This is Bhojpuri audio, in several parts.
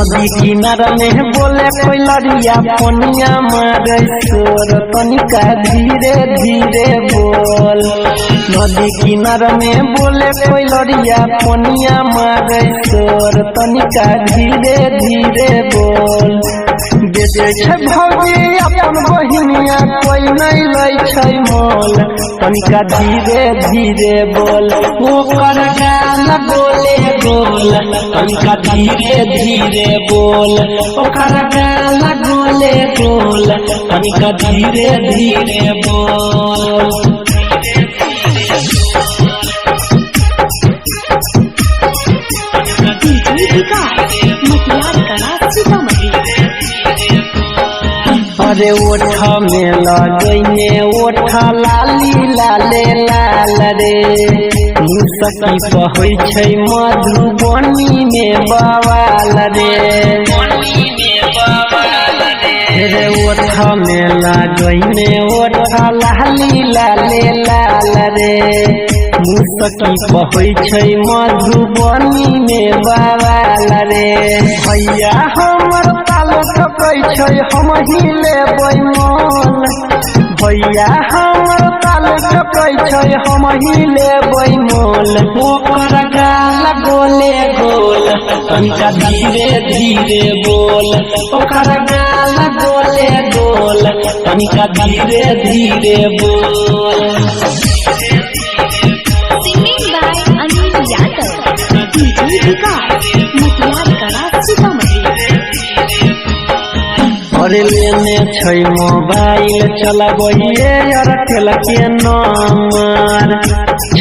नदी किनारा में बोले कोई लड़िया पनिया मारे शोर तनिका धीरे धीरे बोल। नदी किनारा में बोले कोई लड़िया पनिया मारे शोर तनिका धीरे धीरे बोल। बेटे छे भौजी अपन बहिनिया कोई नहीं लै छै मोल तनिका धीरे धीरे बोल। ओकर गाल बोले बोल तनिका धीरे धीरे बोल। ओकर गाल बोले बोल तनिका धीरे धीरे बोल। अरे ओठ में लगैने ओठ लाली लाले लाल रे मुसकी कहै छै मधुबनी में बवाल रे। रे ओठ में लगैने ओठ लाली लाले लाल रे मुसकी कहै छै मधुबनी में बवाल रे। भैया हमर ताल ठोकै छै हम ही लेबै मोल। भैया हमर ताल ठोकै छै हम ही लेबै मोल। ओकर गाल गोले गोल तनिका धीरे धीरे बोल। ओकर गाल गोले गोल तनिका धीरे धीरे बोल। Singing by Anil Yadav, DJ Vikas, Matiar Kara, Sitamarhi। अरे लेने छै मोबाइल चलबैये एयरटेल के नंबर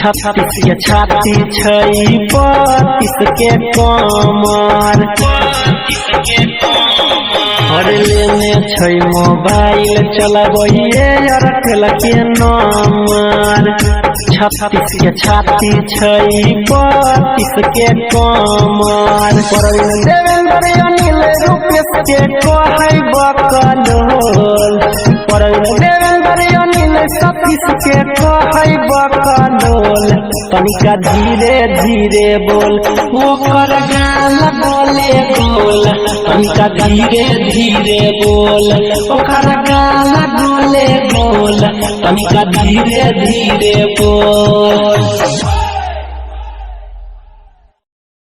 36 के छाती छै 32 के कमर। अरे लेने छै मोबाइल चलबैये एयरटेल के नंबर 36 के छाती छै 32 के कमर। देवेंद्र अनिल रूपेश के कहै बकलोल। देवेंद्र अनिल सतीश के कहै बकलोल तनिका धीरे धीरे बोल। ओकर गाल बोले बोल तनिका धीरे धीरे बोल। ओकर गाल बोले बोल तनिका धीरे धीरे बोल।